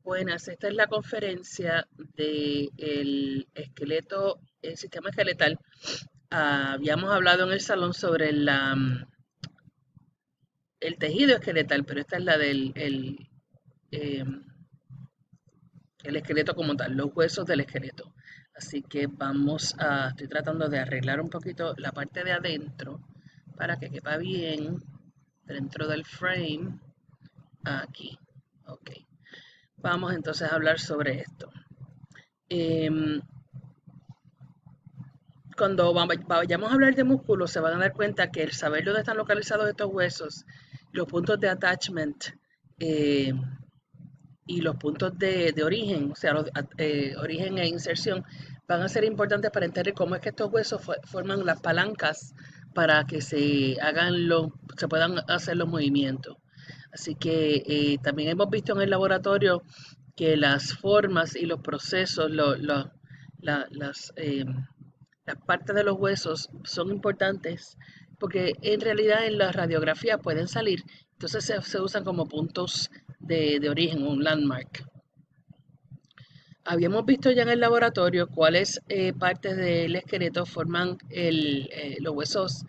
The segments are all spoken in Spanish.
Buenas, esta es la conferencia del esqueleto, el sistema esqueletal. Habíamos hablado en el salón sobre el tejido esqueletal, pero esta es la del em, el esqueleto como tal, los huesos del esqueleto. Así que estoy tratando de arreglar un poquito la parte de adentro para que quepa bien dentro del frame. Aquí, ok. Vamos entonces a hablar sobre esto. Em, Cuando vayamos a hablar de músculos, se van a dar cuenta que el saber dónde están localizados estos huesos, los puntos de attachment eh, y los puntos de origen, o sea, origen e inserción, van a ser importantes para entender cómo es que estos huesos forman las palancas para que se puedan hacer los movimientos. Así que también hemos visto en el laboratorio que las formas y los procesos, las las partes de los huesos son importantes porque en realidad en la radiografía pueden salir, entonces se usan como puntos de origen, un landmark. Habíamos visto ya en el laboratorio cuáles partes del esqueleto forman los huesos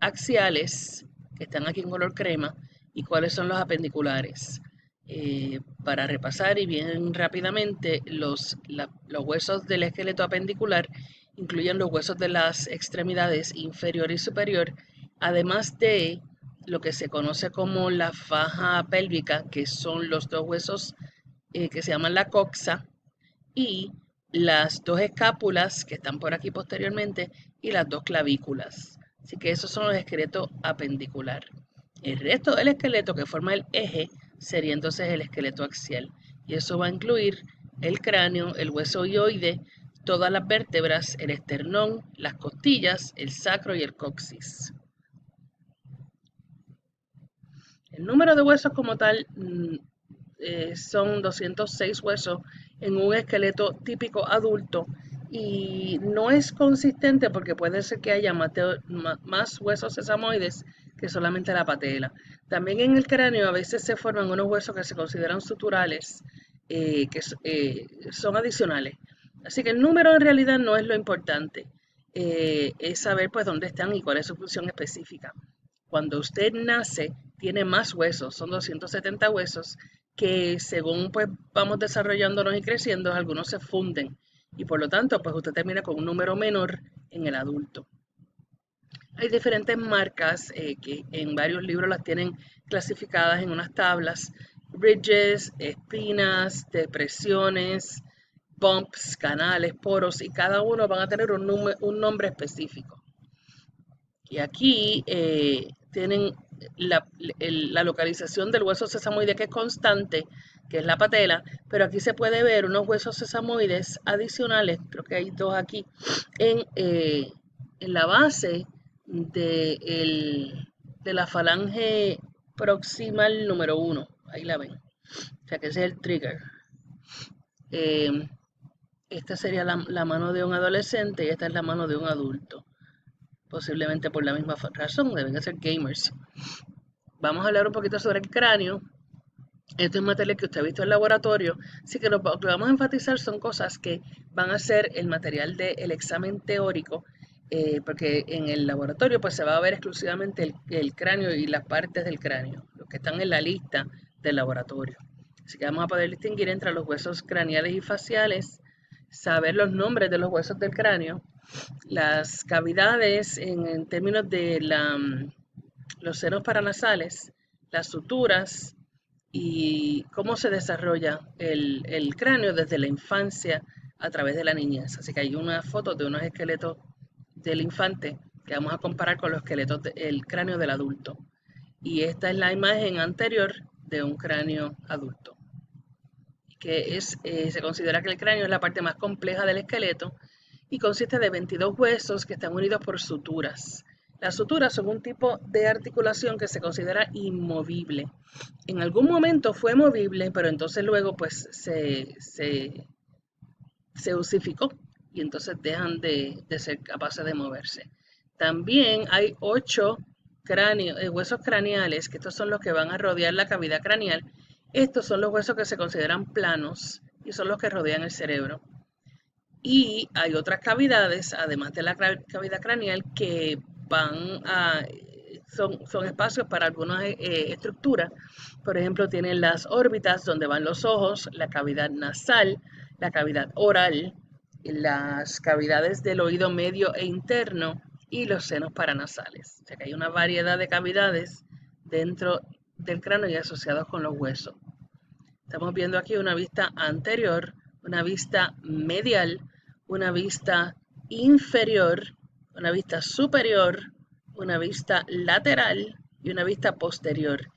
axiales, que están aquí en color crema, y cuáles son los apendiculares. Para repasar y bien rápidamente, los huesos del esqueleto apendicular incluyen los huesos de las extremidades inferior y superior, además de lo que se conoce como la faja pélvica, que son los dos huesos que se llaman la coxa, y las dos escápulas que están por aquí posteriormente y las dos clavículas. Así que esos son los esqueletos apendicular. El resto del esqueleto que forma el eje sería entonces el esqueleto axial. Y eso va a incluir el cráneo, el hueso hioide, todas las vértebras, el esternón, las costillas, el sacro y el coxis. El número de huesos como tal son 206 huesos en un esqueleto típico adulto y no es consistente porque puede ser que haya más huesos sesamoides que solamente la patela. También en el cráneo a veces se forman unos huesos que se consideran suturales, son adicionales. Así que el número en realidad no es lo importante, es saber pues dónde están y cuál es su función específica. Cuando usted nace, tiene más huesos, son 270 huesos, que según pues vamos desarrollándonos y creciendo, algunos se funden y por lo tanto pues usted termina con un número menor en el adulto. Hay diferentes marcas que en varios libros las tienen clasificadas en unas tablas: ridges, espinas, depresiones, bumps, canales, poros, y cada uno van a tener un nombre específico. Y aquí tienen la localización del hueso sesamoide, que es constante, que es la patela, pero aquí se puede ver unos huesos sesamoides adicionales, creo que hay dos aquí, en la base de la falange proximal número 1. Ahí la ven. O sea que ese es el trigger. Eh, Esta sería la mano de un adolescente y esta es la mano de un adulto. Posiblemente por la misma razón, deben de ser gamers. Vamos a hablar un poquito sobre el cráneo. Esto es material que usted ha visto en el laboratorio, así que lo que vamos a enfatizar son cosas que van a ser el material del examen teórico, porque en el laboratorio pues se va a ver exclusivamente el cráneo y las partes del cráneo, los que están en la lista del laboratorio. Así que vamos a poder distinguir entre los huesos craneales y faciales, saber los nombres de los huesos del cráneo, las cavidades en términos de los senos paranasales, las suturas y cómo se desarrolla el cráneo desde la infancia a través de la niñez. Así que hay una foto de unos esqueletos del infante que vamos a comparar con los esqueletos del cráneo del adulto. Y esta es la imagen anterior de un cráneo adulto, se considera que el cráneo es la parte más compleja del esqueleto y consiste de 22 huesos que están unidos por suturas. Las suturas son un tipo de articulación que se considera inmovible. En algún momento fue movible, pero entonces luego pues se osificó y entonces dejan de ser capaces de moverse. También hay 8 huesos craneales, que estos son los que van a rodear la cavidad craneal, Estos son los huesos que se consideran planos y son los que rodean el cerebro. Y hay otras cavidades, además de la cavidad craneal, que son espacios para algunas estructuras. Por ejemplo, tienen las órbitas donde van los ojos, la cavidad nasal, la cavidad oral, las cavidades del oído medio e interno y los senos paranasales. O sea que hay una variedad de cavidades dentro del cráneo y asociados con los huesos. Estamos viendo aquí una vista anterior, una vista medial, una vista inferior, una vista superior, una vista lateral y una vista posterior.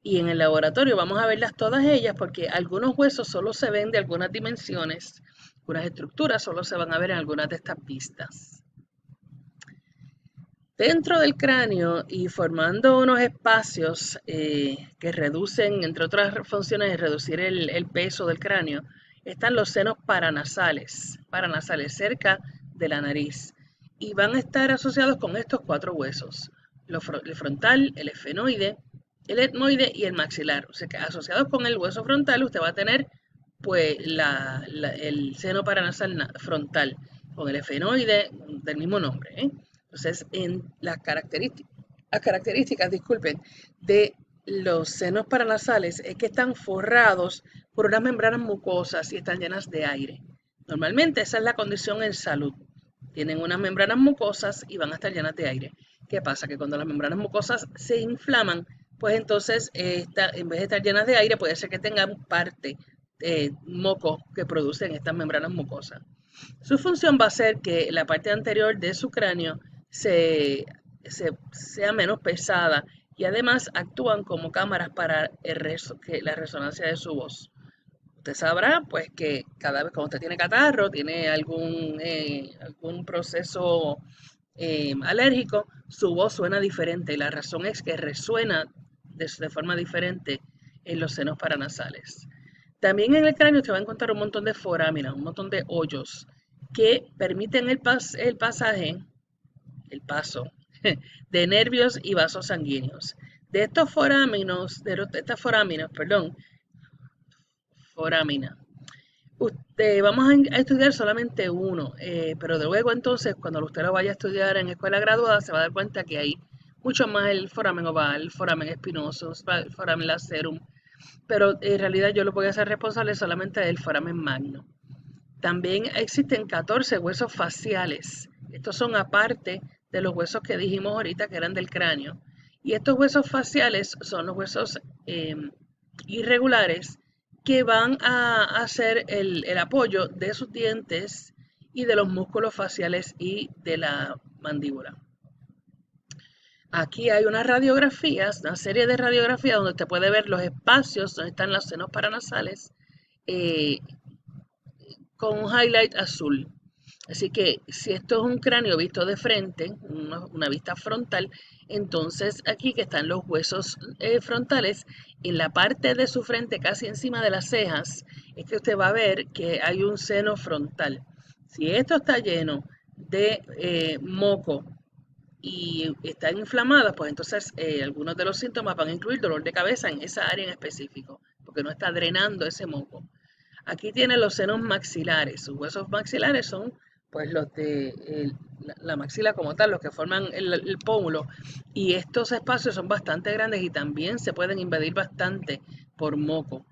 Y en el laboratorio vamos a verlas todas ellas porque algunos huesos solo se ven de algunas dimensiones, algunas estructuras solo se van a ver en algunas de estas vistas. Dentro del cráneo y formando unos espacios que reducen, entre otras funciones, reducir el peso del cráneo, están los senos paranasales cerca de la nariz. Y van a estar asociados con estos 4 huesos, el frontal, el esfenoide, el etmoide y el maxilar. O sea que asociados con el hueso frontal usted va a tener pues el seno paranasal frontal, con el esfenoide del mismo nombre, Entonces, en las características, disculpen, de los senos paranasales es que están forrados por unas membranas mucosas y están llenas de aire. Normalmente esa es la condición en salud. Tienen unas membranas mucosas y van a estar llenas de aire. ¿Qué pasa? Que cuando las membranas mucosas se inflaman, pues entonces en vez de estar llenas de aire, puede ser que tengan parte moco que producen estas membranas mucosas. Su función va a ser que la parte anterior de su cráneo sea menos pesada y además actúan como cámaras para la resonancia de su voz. Usted sabrá pues que cada vez cuando usted tiene catarro, tiene algún proceso alérgico, su voz suena diferente y la razón es que resuena de forma diferente en los senos paranasales. También en el cráneo usted va a encontrar un montón de foráminas, un montón de hoyos que permiten el paso de nervios y vasos sanguíneos. De estas foráminas, vamos a estudiar solamente uno, pero de luego entonces cuando usted lo vaya a estudiar en escuela graduada se va a dar cuenta que hay mucho más el foramen oval, el foramen espinoso, el foramen lacerum, pero en realidad yo lo voy a hacer responsable solamente del foramen magno. También existen 14 huesos faciales. Estos son aparte de los huesos que dijimos ahorita que eran del cráneo. Y estos huesos faciales son los huesos irregulares que van a hacer el apoyo de sus dientes y de los músculos faciales y de la mandíbula. Aquí hay unas radiografías, una serie de radiografías donde usted puede ver los espacios donde están los senos paranasales con un highlight azul. Así que si esto es un cráneo visto de frente, una vista frontal, entonces aquí que están los huesos frontales, en la parte de su frente, casi encima de las cejas, es que usted va a ver que hay un seno frontal. Si esto está lleno de moco y está inflamada, pues entonces algunos de los síntomas van a incluir dolor de cabeza en esa área en específico, porque no está drenando ese moco. Aquí tiene los senos maxilares. Sus huesos maxilares son pues los de la maxila como tal, los que forman el pómulo. Y estos espacios son bastante grandes y también se pueden invadir bastante por moco.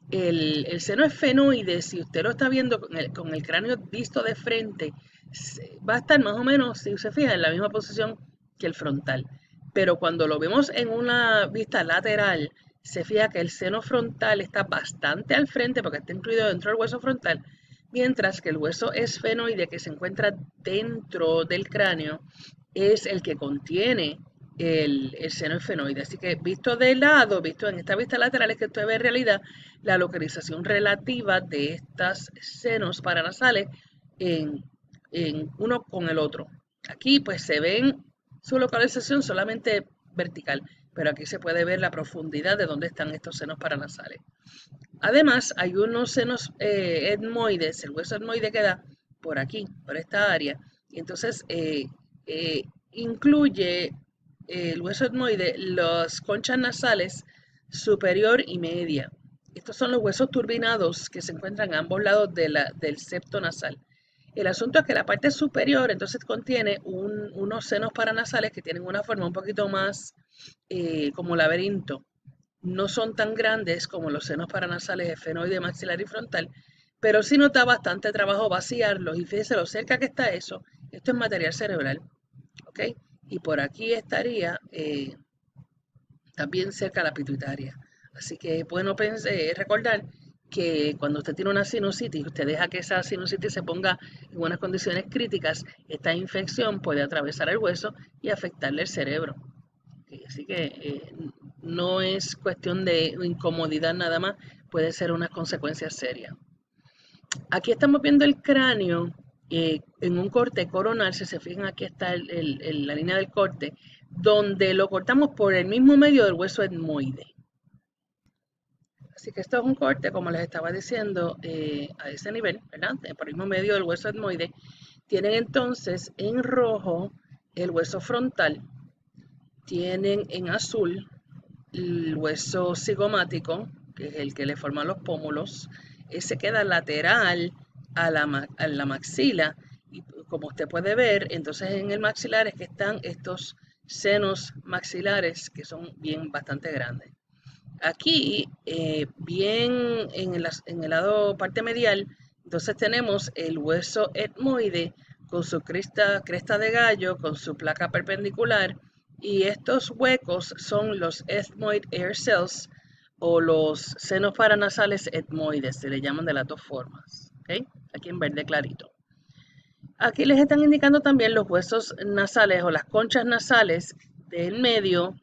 El seno esfenoide, si usted lo está viendo con el cráneo visto de frente, va a estar más o menos, si se fija, en la misma posición que el frontal. Pero cuando lo vemos en una vista lateral, se fija que el seno frontal está bastante al frente porque está incluido dentro del hueso frontal, mientras que el hueso esfenoide que se encuentra dentro del cráneo es el que contiene el seno esfenoide. Así que visto de lado, visto en esta vista lateral, es que usted ve en realidad la localización relativa de estos senos paranasales en uno con el otro. Aquí pues se ven su localización solamente vertical, pero aquí se puede ver la profundidad de dónde están estos senos paranasales. Además, hay unos senos etmoides, el hueso etmoide queda por aquí, por esta área, y entonces incluye el hueso etmoide las conchas nasales superior y media. estos son los huesos turbinados que se encuentran a ambos lados del septo nasal. El asunto es que la parte superior entonces contiene unos senos paranasales que tienen una forma un poquito más como laberinto. No son tan grandes como los senos paranasales efenoide, maxilar y frontal, pero sí nos da bastante trabajo vaciarlos. Y fíjese lo cerca que está eso. Esto es material cerebral, ¿ok? Y por aquí estaría también cerca la pituitaria. Así que es bueno recordar que cuando usted tiene una sinusitis, usted deja que esa sinusitis se ponga en unas condiciones críticas, esta infección puede atravesar el hueso y afectarle el cerebro. Así que no es cuestión de incomodidad nada más, puede ser unas consecuencias serias. Aquí estamos viendo el cráneo en un corte coronal, si se fijan aquí está la línea del corte, donde lo cortamos por el mismo medio del hueso etmoide. Así que esto es un corte, como les estaba diciendo, a ese nivel, ¿verdad? Por el mismo medio del hueso etmoide. Tienen entonces en rojo el hueso frontal, tienen en azul el hueso cigomático, que es el que le forma los pómulos. Ese queda lateral a la maxila. Y como usted puede ver, entonces en el maxilar es que están estos senos maxilares que son bastante grandes. Aquí, bien en el lado parte medial, entonces tenemos el hueso etmoide con su cresta de gallo, con su placa perpendicular, y estos huecos son los ethmoid air cells o los senos paranasales etmoides, se le llaman de las dos formas. ¿Okay? Aquí en verde clarito. Aquí les están indicando también los huesos nasales o las conchas nasales del medio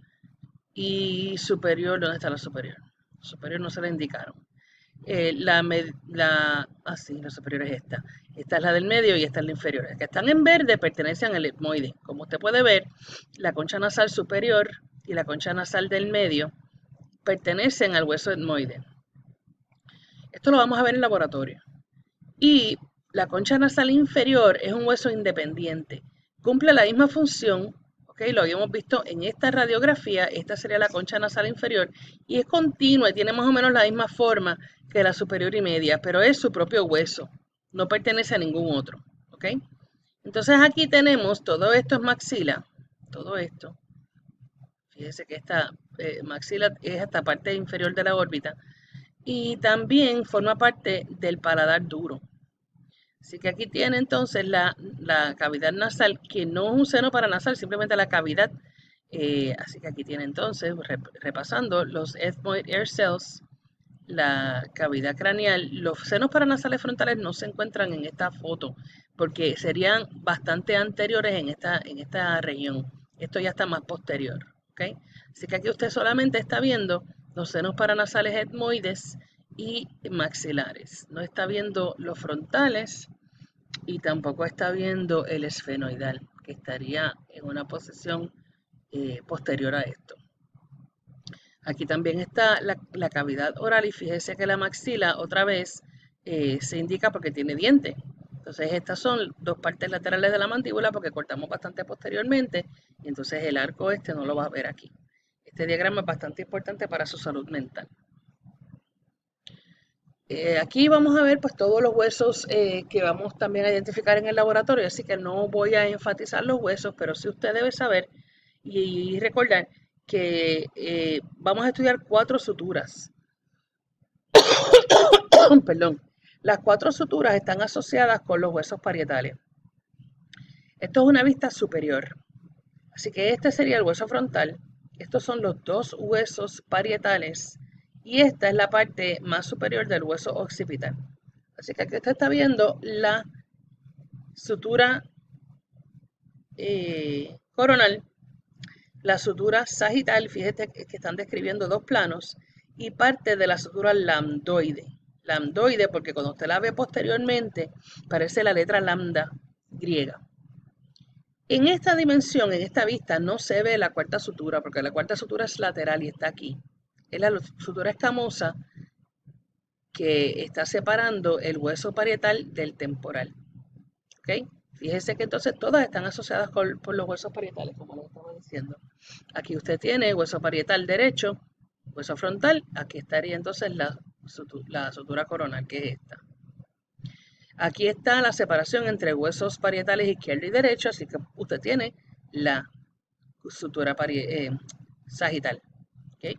y superior. ¿Dónde está la superior? La superior no se la indicaron. La superior es esta. Esta es la del medio y esta es la inferior. Las que están en verde pertenecen al etmoide. Como usted puede ver, la concha nasal superior y la concha nasal del medio pertenecen al hueso etmoide. Esto lo vamos a ver en laboratorio. Y la concha nasal inferior es un hueso independiente. Cumple la misma función, ¿ok? Lo habíamos visto en esta radiografía. Esta sería la concha nasal inferior y es continua y tiene más o menos la misma forma que la superior y media, pero es su propio hueso. No pertenece a ningún otro, ¿ok? Entonces aquí tenemos, todo esto es maxila, todo esto. Fíjese que esta maxila es esta parte inferior de la órbita y también forma parte del paladar duro. Así que aquí tiene entonces la cavidad nasal, que no es un seno paranasal, simplemente la cavidad. Así que aquí tiene entonces, repasando, los ethmoid air cells, la cavidad craneal. Los senos paranasales frontales no se encuentran en esta foto, porque serían bastante anteriores en esta región. Esto ya está más posterior. ¿Okay? Así que aquí usted solamente está viendo los senos paranasales etmoides y maxilares. No está viendo los frontales y tampoco está viendo el esfenoidal, que estaría en una posición posterior a esto. Aquí también está la cavidad oral y fíjese que la maxila otra vez se indica porque tiene diente. Entonces estas son dos partes laterales de la mandíbula porque cortamos bastante posteriormente y entonces el arco este no lo va a ver aquí. Este diagrama es bastante importante para su salud mental. Aquí vamos a ver pues todos los huesos que vamos también a identificar en el laboratorio, así que no voy a enfatizar los huesos, pero sí usted debe saber y recordar que vamos a estudiar 4 suturas. Perdón. Las 4 suturas están asociadas con los huesos parietales. Esto es una vista superior. Así que este sería el hueso frontal. Estos son los 2 huesos parietales. Y esta es la parte más superior del hueso occipital. Así que aquí usted está viendo la sutura coronal, la sutura sagital, fíjate que están describiendo 2 planos, y parte de la sutura lambdoide. Lambdoide porque cuando usted la ve posteriormente parece la letra lambda griega. En esta dimensión, en esta vista, no se ve la cuarta sutura porque la cuarta sutura es lateral y está aquí. Es la sutura escamosa que está separando el hueso parietal del temporal. ¿Okay? Fíjese que entonces todas están asociadas por los huesos parietales, como les estaba diciendo. Aquí usted tiene hueso parietal derecho, hueso frontal. Aquí estaría entonces la la sutura coronal, que es esta. Aquí está la separación entre huesos parietales izquierdo y derecho, así que usted tiene la sutura sagital. ¿Okay?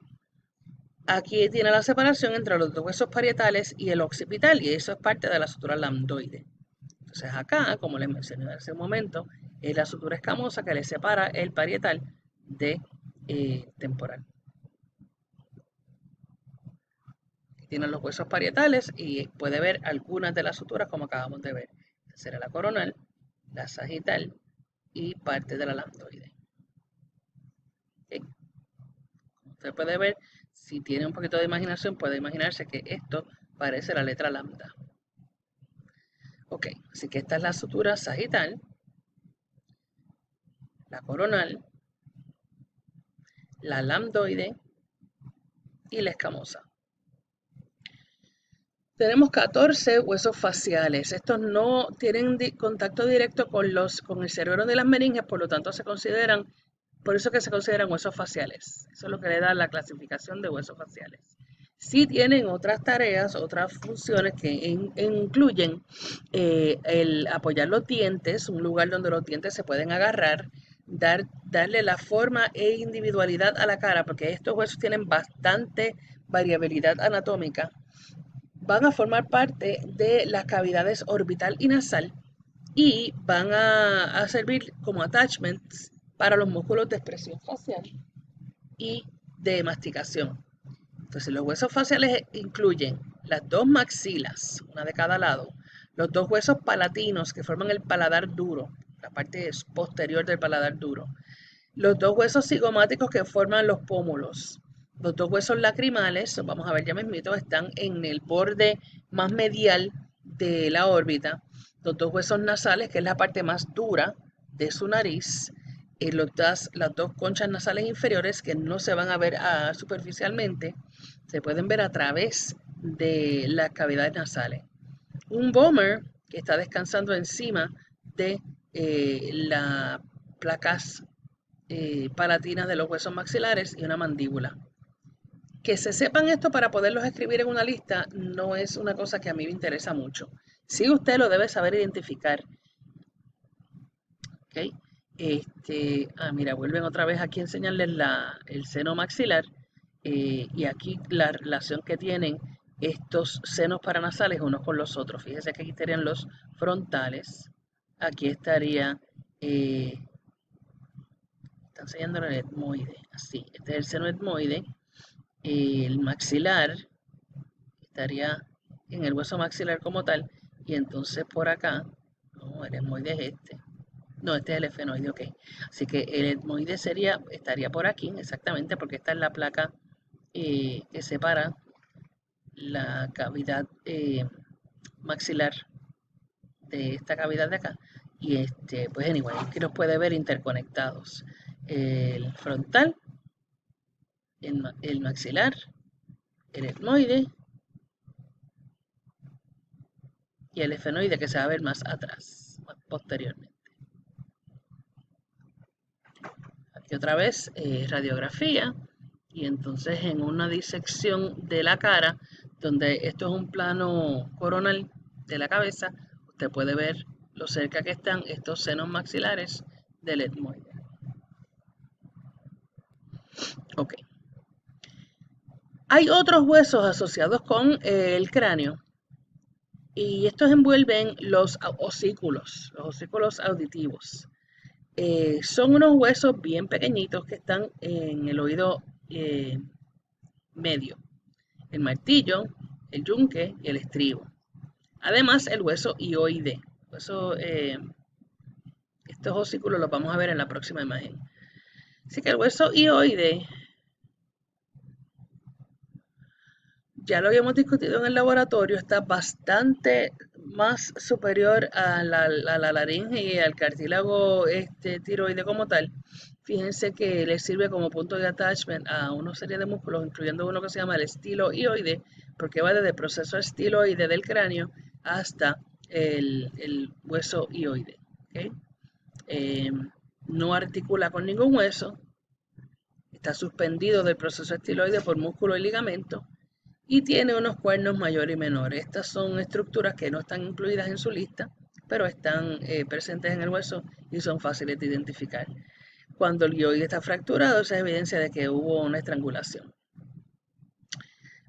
Aquí tiene la separación entre los dos huesos parietales y el occipital, y eso es parte de la sutura lambdoide. Entonces acá, como les mencioné hace un momento, es la sutura escamosa que le separa el parietal de temporal. Tienen los huesos parietales y puede ver algunas de las suturas como acabamos de ver. Esta será la coronal, la sagital y parte de la lambdoide. ¿Okay? Usted puede ver, si tiene un poquito de imaginación, puede imaginarse que esto parece la letra lambda. Ok, así que esta es la sutura sagital, la coronal, la lambdoide y la escamosa. Tenemos 14 huesos faciales. Estos no tienen contacto directo con el cerebro de las meninges, por lo tanto por eso que se consideran huesos faciales. Eso es lo que le da la clasificación de huesos faciales. Sí tienen otras tareas, otras funciones que incluyen el apoyar los dientes, un lugar donde los dientes se pueden agarrar, darle la forma e individualidad a la cara, porque estos huesos tienen bastante variabilidad anatómica. Van a formar parte de las cavidades orbital y nasal y van a servir como attachments para los músculos de expresión facial y de masticación. Entonces los huesos faciales incluyen las dos maxilas, una de cada lado, los dos huesos palatinos que forman el paladar duro, la parte posterior del paladar duro, los dos huesos cigomáticos que forman los pómulos, los dos huesos lacrimales, vamos a ver ya mismito, están en el borde más medial de la órbita, los dos huesos nasales, que es la parte más dura de su nariz, las dos conchas nasales inferiores que no se van a ver superficialmente, se pueden ver a través de las cavidades nasales. Un vomer que está descansando encima de las placas palatinas de los huesos maxilares y una mandíbula. Que se sepan esto para poderlos escribir en una lista no es una cosa que a mí me interesa mucho. Sí, usted lo debe saber identificar. ¿Okay? Mira, vuelven otra vez aquí a enseñarles el seno maxilar y aquí la relación que tienen estos senos paranasales unos con los otros. Fíjense que aquí estarían los frontales, aquí estaría, está enseñando el etmoide, así, este es el seno etmoide, el maxilar estaría en el hueso maxilar como tal, y entonces por acá, no, el etmoide es este. No, este es el efenoide, ok. Así que el etmoide estaría por aquí, exactamente, porque esta es la placa que separa la cavidad maxilar de esta cavidad de acá. Y pues anyway, aquí los puede ver interconectados. El frontal, el maxilar, el etmoide y el efenoide que se va a ver más atrás, más posteriormente. Aquí otra vez radiografía y entonces en una disección de la cara, donde esto es un plano coronal de la cabeza, usted puede ver lo cerca que están estos senos maxilares del etmoide. Ok. Hay otros huesos asociados con el cráneo y estos envuelven los osículos auditivos. Son unos huesos bien pequeñitos que están en el oído medio. El martillo, el yunque y el estribo. Además, el hueso hioide. Estos osículos los vamos a ver en la próxima imagen. Así que el hueso hioide, ya lo habíamos discutido en el laboratorio, está bastante más superior a la laringe y al cartílago tiroide como tal. Fíjense que le sirve como punto de attachment a una serie de músculos, incluyendo uno que se llama el estiloide, porque va desde el proceso estiloide del cráneo hasta el hueso hioide. ¿Okay? No articula con ningún hueso, está suspendido del proceso estiloide por músculo y ligamento y tiene unos cuernos mayor y menor. Estas son estructuras que no están incluidas en su lista, pero están presentes en el hueso y son fáciles de identificar. Cuando el hyoide está fracturado, esa es evidencia de que hubo una estrangulación.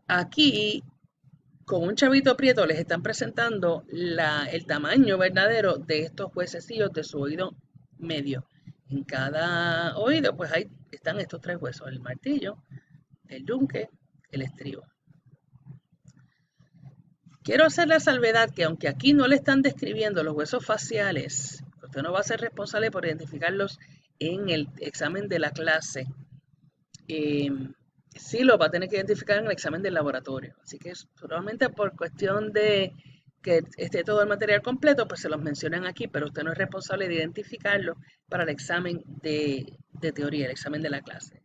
Aquí, con un chavito prieto, les están presentando el tamaño verdadero de estos huesecillos de su oído medio. En cada oído, pues ahí están estos 3 huesos: el martillo, el yunque, el estribo. Quiero hacer la salvedad que aunque aquí no le están describiendo los huesos faciales, usted no va a ser responsable por identificarlos en el examen de la clase. Sí lo va a tener que identificar en el examen del laboratorio. Así que solamente por cuestión de que esté todo el material completo, pues se los mencionan aquí, pero usted no es responsable de identificarlo para el examen de teoría, el examen de la clase.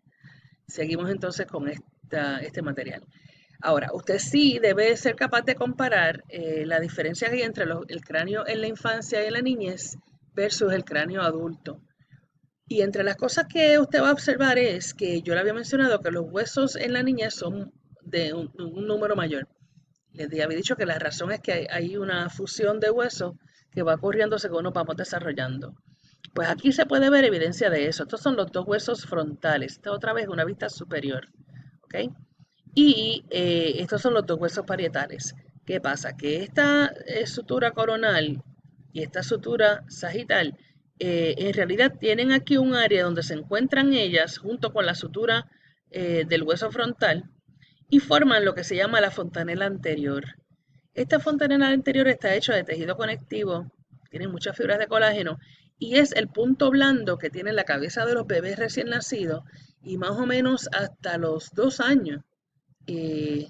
Seguimos entonces con este material. Ahora, usted sí debe ser capaz de comparar la diferencia que hay entre el cráneo en la infancia y en la niñez versus el cráneo adulto. Y entre las cosas que usted va a observar es que yo le había mencionado que los huesos en la niñez son de un número mayor. Les había dicho que la razón es que hay una fusión de huesos que va ocurriendo según nos vamos desarrollando. Pues aquí se puede ver evidencia de eso. Estos son los 2 huesos frontales. Esta otra vez una vista superior. ¿Ok? Y estos son los 2 huesos parietales. ¿Qué pasa? Que esta sutura coronal y esta sutura sagital en realidad tienen aquí un área donde se encuentran ellas junto con la sutura del hueso frontal y forman lo que se llama la fontanela anterior. Esta fontanela anterior está hecha de tejido conectivo, tiene muchas fibras de colágeno y es el punto blando que tiene la cabeza de los bebés recién nacidos y más o menos hasta los 2 años. Y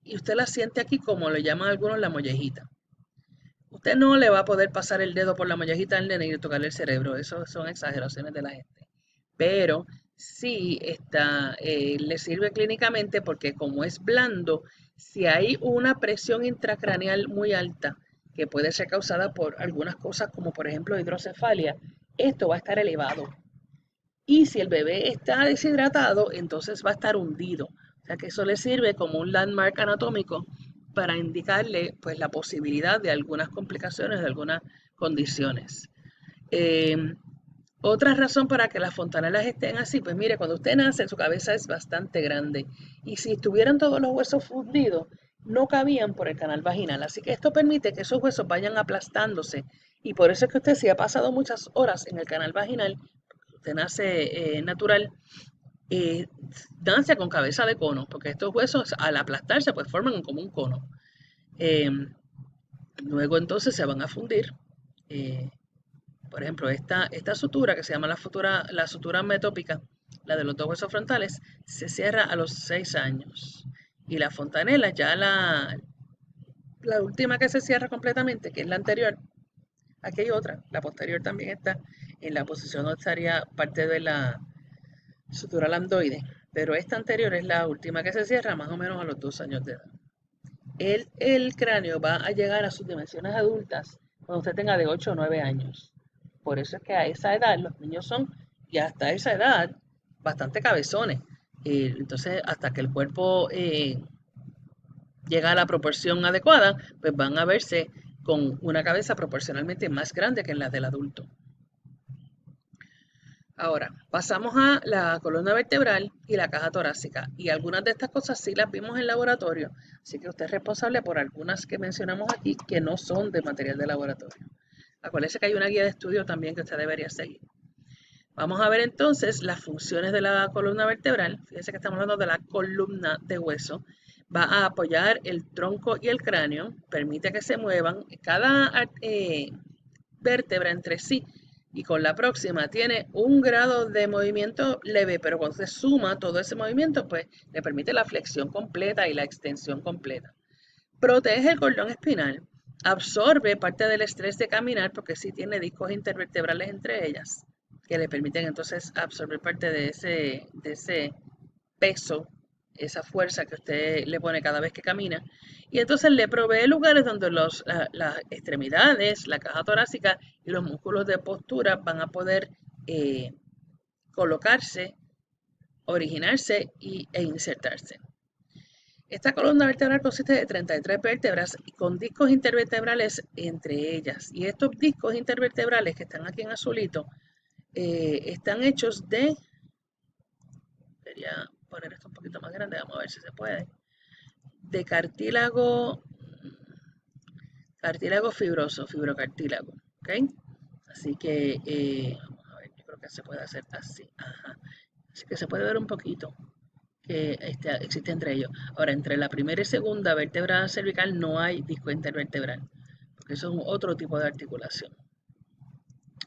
usted la siente aquí como le llaman algunos la mollejita. Usted no le va a poder pasar el dedo por la mollejita al nene y tocarle el cerebro, eso son exageraciones de la gente. Pero sí le sirve clínicamente porque como es blando, si hay una presión intracraneal muy alta, que puede ser causada por algunas cosas como por ejemplo hidrocefalia, esto va a estar elevado. Y si el bebé está deshidratado, entonces va a estar hundido. O sea que eso le sirve como un landmark anatómico para indicarle pues la posibilidad de algunas complicaciones, de algunas condiciones. Eh, Otra razón para que las fontanelas estén así, pues mire, cuando usted nace su cabeza es bastante grande y si estuvieran todos los huesos fundidos, no cabían por el canal vaginal. Así que esto permite que esos huesos vayan aplastándose y por eso es que usted si ha pasado muchas horas en el canal vaginal, usted nace natural, nace con cabeza de cono, porque estos huesos al aplastarse pues forman como un cono. Eh, Luego entonces se van a fundir. eh, por ejemplo, esta sutura que se llama la sutura metópica, la de los 2 huesos frontales, se cierra a los 6 años. Y la fontanela, ya la última que se cierra completamente, que es la anterior, aquí hay otra, la posterior también está en la posición donde estaría parte de la sutura lambdoide, pero esta anterior es la última que se cierra más o menos a los 2 años de edad. El cráneo va a llegar a sus dimensiones adultas cuando usted tenga de 8 o 9 años. Por eso es que a esa edad los niños son, y hasta esa edad, bastante cabezones. Entonces, hasta que el cuerpo llega a la proporción adecuada, pues van a verse con una cabeza proporcionalmente más grande que la del adulto. Ahora, pasamos a la columna vertebral y la caja torácica. Y algunas de estas cosas sí las vimos en laboratorio, así que usted es responsable por algunas que mencionamos aquí que no son de material de laboratorio. Acuérdese que hay una guía de estudio también que usted debería seguir. Vamos a ver entonces las funciones de la columna vertebral. Fíjense que estamos hablando de la columna de hueso. Va a apoyar el tronco y el cráneo, permite que se muevan. Cada vértebra entre sí y con la próxima tiene un grado de movimiento leve, pero cuando se suma todo ese movimiento, pues le permite la flexión completa y la extensión completa. Protege el cordón espinal, absorbe parte del estrés de caminar porque sí tiene discos intervertebrales entre ellas, que le permiten entonces absorber parte de ese peso, esa fuerza que usted le pone cada vez que camina. Y entonces le provee lugares donde las extremidades, la caja torácica y los músculos de postura van a poder colocarse originarse e insertarse. Esta columna vertebral consiste de 33 vértebras con discos intervertebrales entre ellas. Y estos discos intervertebrales que están aquí en azulito están hechos de, quería poner esto un poquito más grande, vamos a ver si se puede, de cartílago fibroso, fibrocartílago, ¿ok? Así que, vamos a ver, yo creo que se puede hacer así, ajá. Así que se puede ver un poquito que existe entre ellos. Ahora, entre la primera y segunda vértebra cervical no hay disco intervertebral, porque eso es otro tipo de articulación,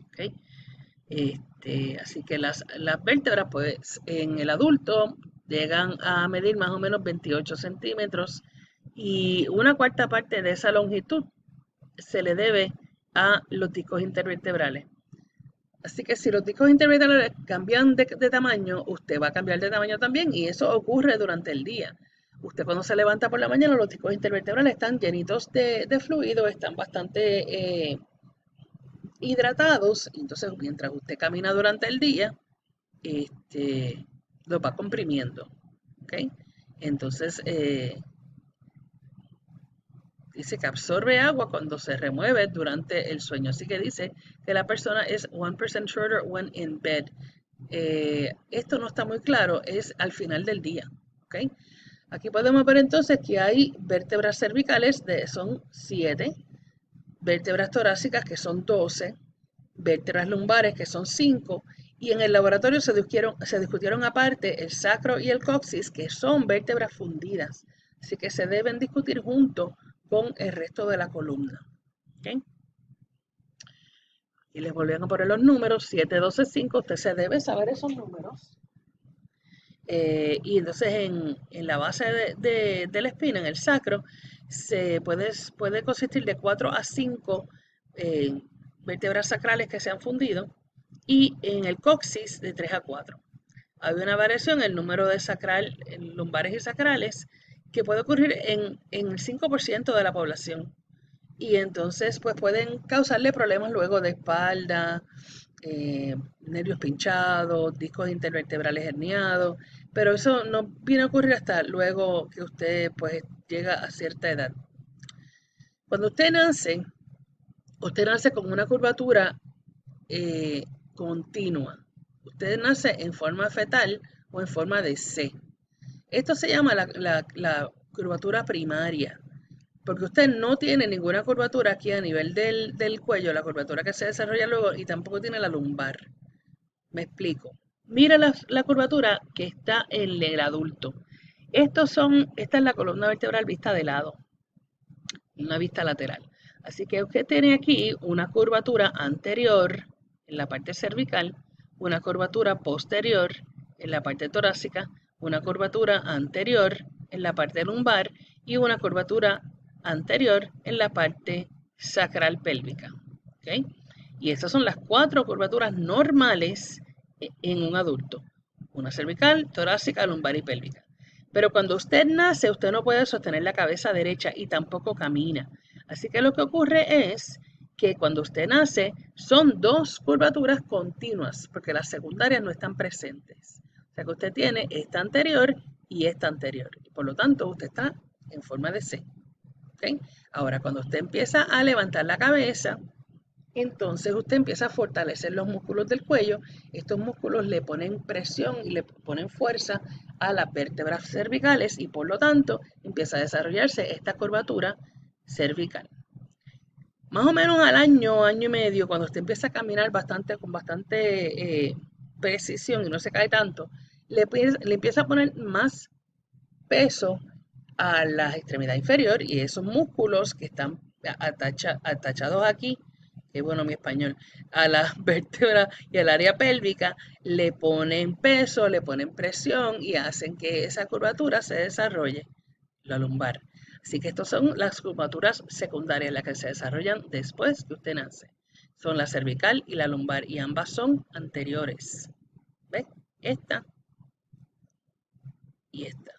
¿ok? Así que las vértebras, pues, en el adulto llegan a medir más o menos 28 centímetros y una cuarta parte de esa longitud se le debe a los discos intervertebrales. Así que si los discos intervertebrales cambian de tamaño, usted va a cambiar de tamaño también y eso ocurre durante el día. Usted cuando se levanta por la mañana, los discos intervertebrales están llenitos de fluido, están bastante hidratados, entonces mientras usted camina durante el día, lo va comprimiendo, ¿ok? Entonces, dice que absorbe agua cuando se remueve durante el sueño. Así que dice que la persona es 1% shorter when in bed. Esto no está muy claro, es al final del día, ¿ok? Aquí podemos ver entonces que hay vértebras cervicales, son 7, vértebras torácicas que son 12, vértebras lumbares que son 5, y en el laboratorio se discutieron aparte el sacro y el coxis, que son vértebras fundidas, así que se deben discutir junto con el resto de la columna. ¿Okay? Y les volvieron a poner los números, 7, 12, 5, usted se debe saber esos números. Y entonces en la base de la espina, en el sacro, se puede consistir de 4 a 5 vértebras sacrales que se han fundido y en el coxis de 3 a 4. Hay una variación en el número de lumbares y sacrales que puede ocurrir en el 5% de la población. Y entonces pues pueden causarle problemas luego de espalda, nervios pinchados, discos intervertebrales herniados, pero eso no viene a ocurrir hasta luego que usted pues llega a cierta edad. Cuando usted nace con una curvatura continua. Usted nace en forma fetal o en forma de C. Esto se llama la curvatura primaria, porque usted no tiene ninguna curvatura aquí a nivel del cuello, la curvatura que se desarrolla luego, y tampoco tiene la lumbar. Me explico. Mira la curvatura que está en el adulto. Esta es la columna vertebral vista de lado, una vista lateral. Así que usted tiene aquí una curvatura anterior en la parte cervical, una curvatura posterior en la parte torácica, una curvatura anterior en la parte lumbar y una curvatura anterior en la parte sacral pélvica. ¿Okay? Y estas son las 4 curvaturas normales en un adulto. Una cervical, torácica, lumbar y pélvica. Pero cuando usted nace, usted no puede sostener la cabeza derecha y tampoco camina. Así que lo que ocurre es que cuando usted nace son 2 curvaturas continuas, porque las secundarias no están presentes. O sea que usted tiene esta anterior y esta anterior. Y por lo tanto, usted está en forma de C. ¿Okay? Ahora, cuando usted empieza a levantar la cabeza, entonces usted empieza a fortalecer los músculos del cuello. Estos músculos le ponen presión y le ponen fuerza a las vértebras cervicales y por lo tanto empieza a desarrollarse esta curvatura cervical. Más o menos al año y medio, cuando usted empieza a caminar con bastante precisión y no se cae tanto, le empieza a poner más peso a la extremidad inferior y esos músculos que están atachados aquí, que bueno mi español, a las vértebras y al área pélvica, le ponen peso, le ponen presión y hacen que esa curvatura se desarrolle, la lumbar. Así que estas son las curvaturas secundarias, las que se desarrollan después que usted nace. Son la cervical y la lumbar y ambas son anteriores. ¿Ves? Esta y esta.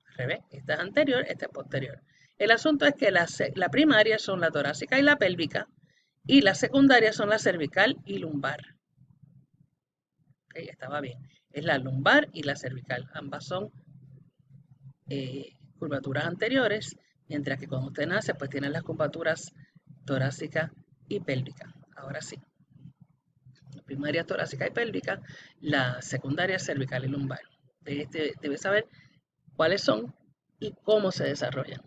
Al revés, esta es anterior, esta es posterior. El asunto es que la primaria son la torácica y la pélvica y las secundarias son la cervical y lumbar. Ok, estaba bien. Es la lumbar y la cervical. Ambas son curvaturas anteriores, mientras que cuando usted nace, pues tiene las curvaturas torácica y pélvica. Ahora sí, la primaria torácica y pélvica, la secundaria cervical y lumbar. Debe saber cuáles son y cómo se desarrollan.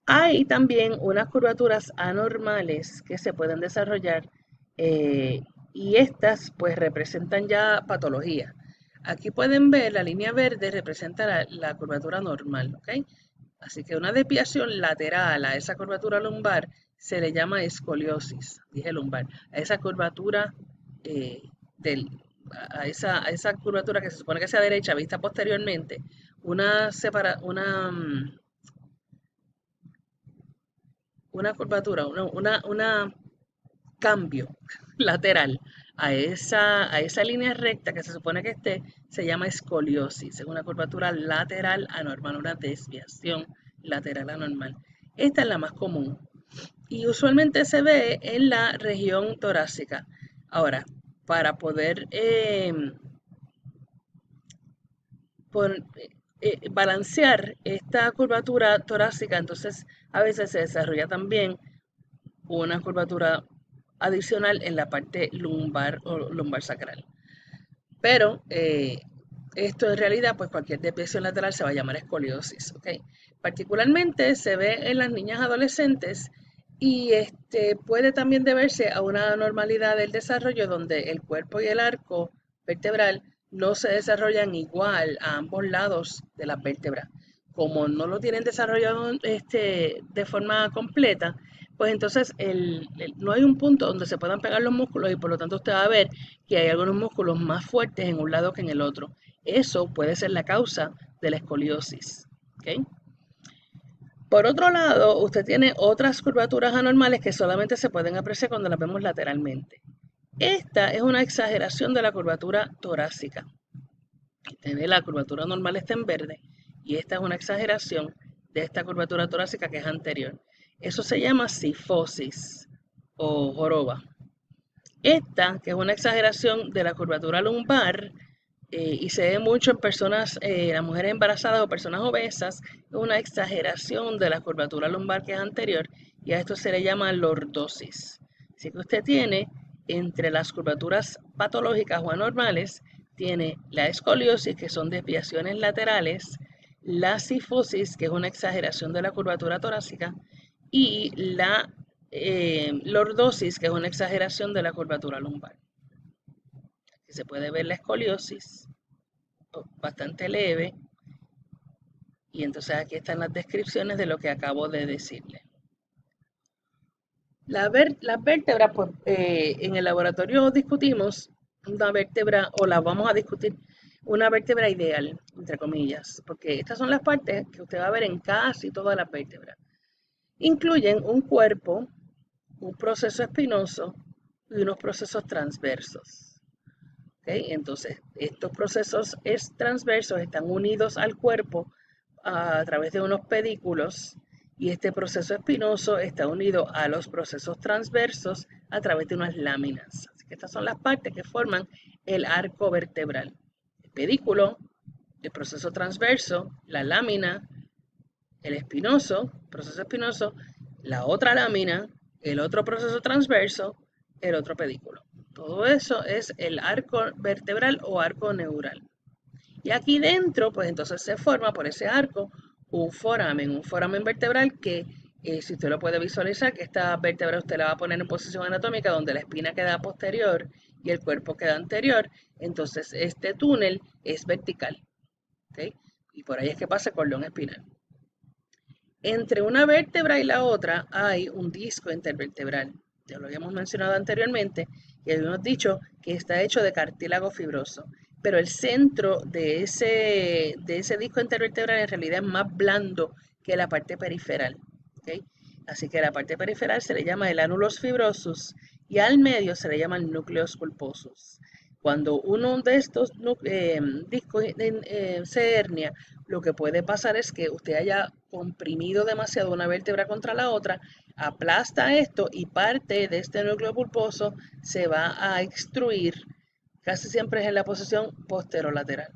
Hay también unas curvaturas anormales que se pueden desarrollar y estas pues representan ya patología. Aquí pueden ver la línea verde representa la curvatura normal, ¿ok? Así que una desviación lateral a esa curvatura lumbar se le llama escoliosis, dije lumbar, a esa curvatura a esa curvatura que se supone que sea derecha vista posteriormente, una curvatura, una cambio lateral a esa línea recta que se supone que esté, se llama escoliosis. Es una curvatura lateral anormal, una desviación lateral anormal. Esta es la más común y usualmente se ve en la región torácica. Ahora, para poder balancear esta curvatura torácica, entonces a veces se desarrolla también una curvatura adicional en la parte lumbar o lumbar sacral. Pero esto en realidad, pues cualquier desviación lateral se va a llamar escoliosis, ¿ok? Particularmente se ve en las niñas adolescentes y puede también deberse a una anormalidad del desarrollo donde el cuerpo y el arco vertebral no se desarrollan igual a ambos lados de las vértebras. Como no lo tienen desarrollado de forma completa, pues entonces no hay un punto donde se puedan pegar los músculos y por lo tanto usted va a ver que hay algunos músculos más fuertes en un lado que en el otro. Eso puede ser la causa de la escoliosis. ¿Okay? Por otro lado, usted tiene otras curvaturas anormales que solamente se pueden apreciar cuando las vemos lateralmente. Esta es una exageración de la curvatura torácica. Usted ve la curvatura normal está en verde y esta es una exageración de esta curvatura torácica que es anterior. Eso se llama cifosis o joroba. Esta, que es una exageración de la curvatura lumbar y se ve mucho en personas, las mujeres embarazadas o personas obesas, es una exageración de la curvatura lumbar que es anterior y a esto se le llama lordosis. Así que usted tiene entre las curvaturas patológicas o anormales, tiene la escoliosis, que son desviaciones laterales, la cifosis, que es una exageración de la curvatura torácica, y la lordosis, que es una exageración de la curvatura lumbar. Aquí se puede ver la escoliosis, bastante leve, y entonces aquí están las descripciones de lo que acabo de decirle. Las vértebras, pues, en el laboratorio discutimos una vértebra, o la vamos a discutir, una vértebra ideal, entre comillas, porque estas son las partes que usted va a ver en casi todas las vértebras. Incluyen un cuerpo, un proceso espinoso y unos procesos transversos. ¿Okay? Entonces, estos procesos transversos están unidos al cuerpo a través de unos pedículos y este proceso espinoso está unido a los procesos transversos a través de unas láminas. Así que estas son las partes que forman el arco vertebral. El pedículo, el proceso transverso, la lámina, el espinoso, proceso espinoso, la otra lámina, el otro proceso transverso, el otro pedículo. Todo eso es el arco vertebral o arco neural. Y aquí dentro, pues entonces se forma por ese arco un foramen vertebral que, si usted lo puede visualizar, que esta vértebra usted la va a poner en posición anatómica donde la espina queda posterior y el cuerpo queda anterior. Entonces este túnel es vertical. ¿Okay? Y por ahí es que pasa el cordón espinal. Entre una vértebra y la otra hay un disco intervertebral. Ya lo habíamos mencionado anteriormente y habíamos dicho que está hecho de cartílago fibroso. Pero el centro de ese disco intervertebral en realidad es más blando que la parte periferal. ¿Okay? Así que la parte periferal se le llama el annulus fibrosus y al medio se le llama el nucleus pulposus. Cuando uno de estos discos se hernia, lo que puede pasar es que usted haya comprimido demasiado una vértebra contra la otra, aplasta esto y parte de este núcleo pulposo se va a extruir casi siempre es en la posición posterolateral.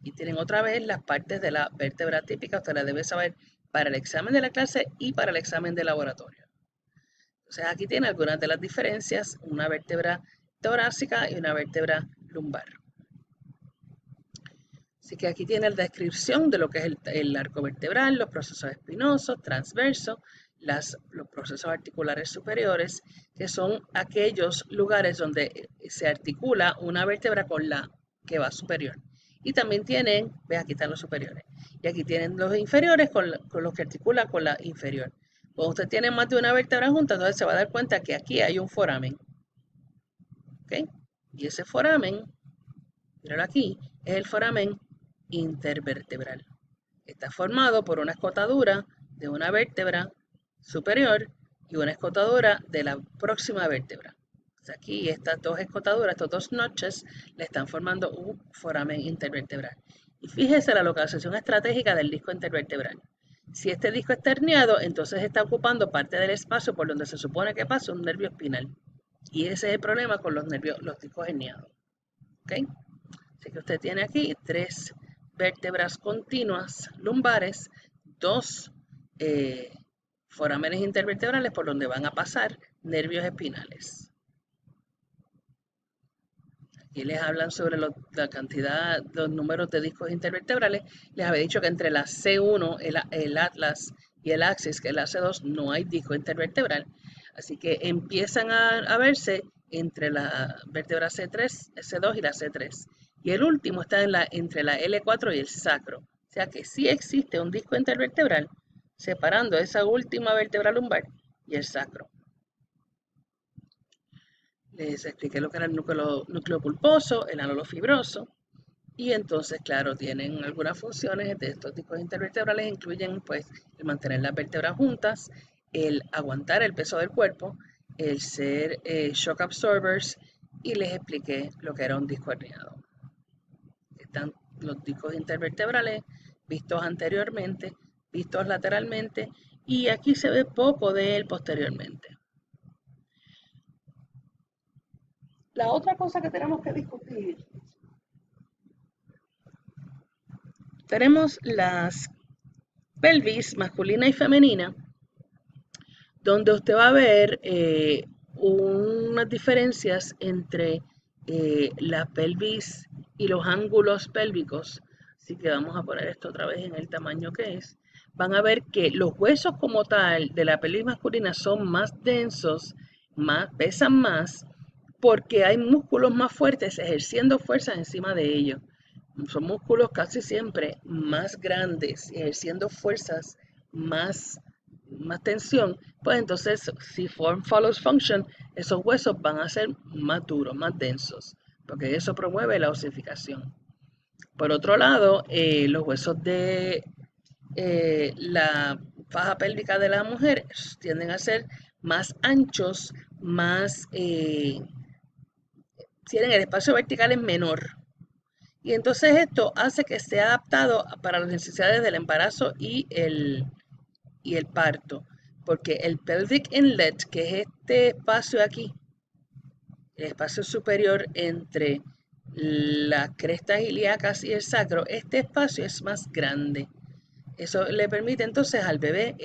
Y tienen otra vez las partes de la vértebra típica, usted la debe saber para el examen de la clase y para el examen de laboratorio. Entonces aquí tiene algunas de las diferencias, una vértebra torácica y una vértebra lumbar. Así que aquí tiene la descripción de lo que es el arco vertebral, los procesos espinosos, transversos, los procesos articulares superiores, que son aquellos lugares donde se articula una vértebra con la que va superior. Y también tienen, ve, aquí están los superiores, y aquí tienen los inferiores con los que articula con la inferior. Cuando usted tiene más de una vértebra junta, entonces se va a dar cuenta que aquí hay un foramen. ¿Ok? Y ese foramen, míralo aquí, es el foramen intervertebral. Está formado por una escotadura de una vértebra superior y una escotadura de la próxima vértebra. Aquí estas dos escotaduras, estos dos notches, le están formando un foramen intervertebral. Y fíjese la localización estratégica del disco intervertebral. Si este disco está herniado, entonces está ocupando parte del espacio por donde se supone que pasa un nervio espinal. Y ese es el problema con los discos herniados. ¿Okay? Así que usted tiene aquí 3 vértebras continuas lumbares, 2 forámenes intervertebrales por donde van a pasar nervios espinales. Aquí les hablan sobre la cantidad, los números de discos intervertebrales. Les había dicho que entre la C1, el atlas y el axis, que es la C2, no hay disco intervertebral. Así que empiezan a verse entre la vértebra C3, C2 y la C3. Y el último está entre la L4 y el sacro. O sea que sí existe un disco intervertebral separando esa última vértebra lumbar y el sacro. Les expliqué lo que era el núcleo pulposo, el anolo fibroso. Y entonces, claro, tienen algunas funciones de estos discos intervertebrales, incluyen pues el mantener las vértebras juntas, el aguantar el peso del cuerpo, el ser shock absorbers, y les expliqué lo que era un disco herniado. Están los discos intervertebrales vistos anteriormente, vistos lateralmente, y aquí se ve poco de él posteriormente. La otra cosa que tenemos que discutir, tenemos las pelvis masculina y femenina, donde usted va a ver unas diferencias entre la pelvis y los ángulos pélvicos. Así que vamos a poner esto otra vez en el tamaño que es. Van a ver que los huesos como tal de la pelvis masculina son más densos, pesan más, porque hay músculos más fuertes ejerciendo fuerza encima de ellos. Son músculos casi siempre más grandes, ejerciendo fuerzas más tensión, pues entonces si form follows function, esos huesos van a ser más duros, más densos, porque eso promueve la osificación. Por otro lado, los huesos de la faja pélvica de la mujer tienden a ser más anchos, tienen el espacio vertical es menor. Y entonces esto hace que esté adaptado para las necesidades del embarazo y el parto. Porque el pelvic inlet, que es este espacio aquí, el espacio superior entre las crestas ilíacas y el sacro, este espacio es más grande. Eso le permite entonces al bebé,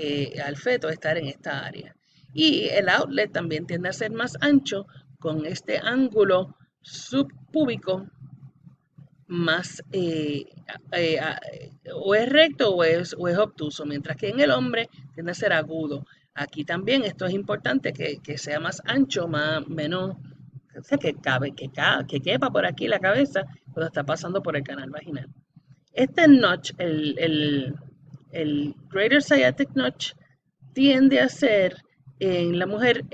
al feto, estar en esta área. Y el outlet también tiende a ser más ancho con este ángulo subpúbico más o es recto o es obtuso, mientras que en el hombre tiende a ser agudo. Aquí también esto es importante que sea más ancho, menos, o sea, que quepa por aquí la cabeza cuando está pasando por el canal vaginal. Este notch, el Greater Sciatic Notch, tiende a ser en la mujer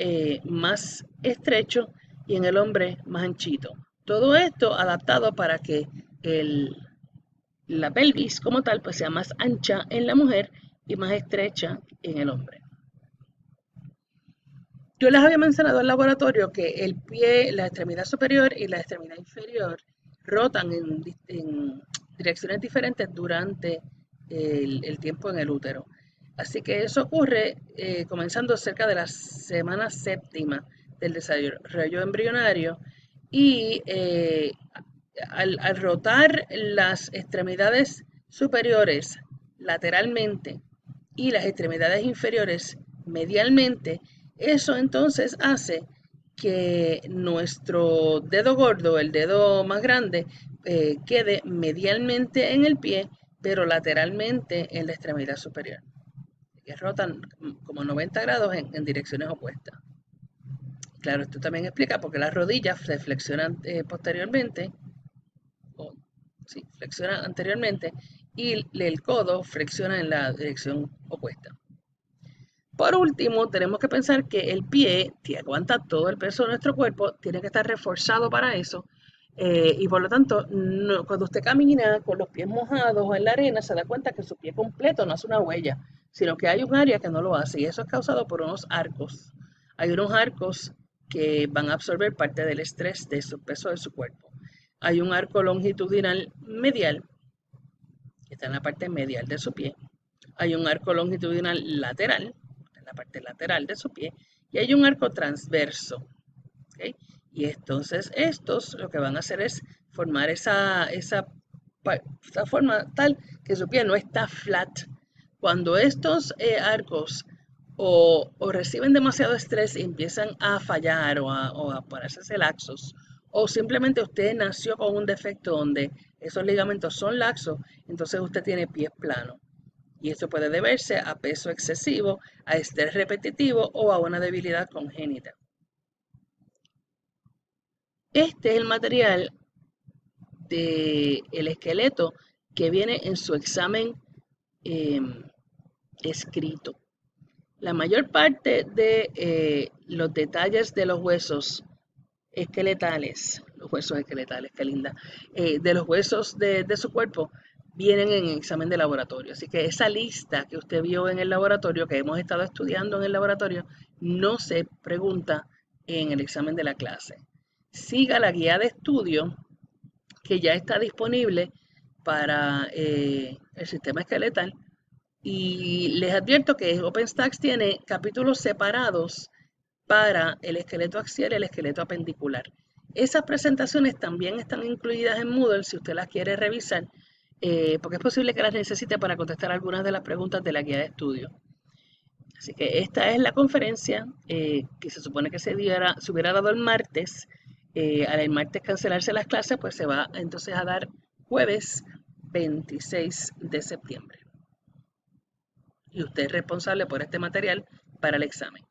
más estrecho y en el hombre más anchito. Todo esto adaptado para que la pelvis como tal pues sea más ancha en la mujer y más estrecha en el hombre. Yo les había mencionado en el laboratorio que el pie, la extremidad superior y la extremidad inferior rotan en direcciones diferentes durante el tiempo en el útero. Así que eso ocurre comenzando cerca de la semana séptima del desarrollo embrionario y al rotar las extremidades superiores lateralmente y las extremidades inferiores medialmente, eso entonces hace que nuestro dedo gordo, el dedo más grande, quede medialmente en el pie, pero lateralmente en la extremidad superior. Que rotan como 90 grados en direcciones opuestas. Claro, esto también explica por qué las rodillas se flexionan posteriormente, o sí, flexionan anteriormente, y el codo flexiona en la dirección opuesta. Por último, tenemos que pensar que el pie, que aguanta todo el peso de nuestro cuerpo, tiene que estar reforzado para eso. Y por lo tanto, cuando usted camina con los pies mojados o en la arena, se da cuenta que su pie completo no hace una huella, sino que hay un área que no lo hace. Y eso es causado por unos arcos. Hay unos arcos que van a absorber parte del estrés de su peso de su cuerpo. Hay un arco longitudinal medial, que está en la parte medial de su pie. Hay un arco longitudinal lateral, en la parte lateral de su pie, y hay un arco transverso. ¿Okay? Y entonces estos lo que van a hacer es formar esa forma tal que su pie no está flat. Cuando estos arcos o reciben demasiado estrés y empiezan a fallar o a ponerse laxos, o simplemente usted nació con un defecto donde esos ligamentos son laxos, entonces usted tiene pies planos. Y esto puede deberse a peso excesivo, a estrés repetitivo o a una debilidad congénita. Este es el material del esqueleto que viene en su examen escrito. La mayor parte de los detalles de los huesos esqueletales, qué linda, de los huesos de su cuerpo vienen en examen de laboratorio. Así que esa lista que usted vio en el laboratorio, que hemos estado estudiando en el laboratorio, no se pregunta en el examen de la clase. Siga la guía de estudio que ya está disponible para el sistema esqueletal. Y les advierto que OpenStax tiene capítulos separados para el esqueleto axial y el esqueleto apendicular. Esas presentaciones también están incluidas en Moodle si usted las quiere revisar, porque es posible que las necesite para contestar algunas de las preguntas de la guía de estudio. Así que esta es la conferencia que se supone que se hubiera dado el martes. Al el martes cancelarse las clases, pues se va entonces a dar jueves 26 de septiembre. Y usted es responsable por este material para el examen.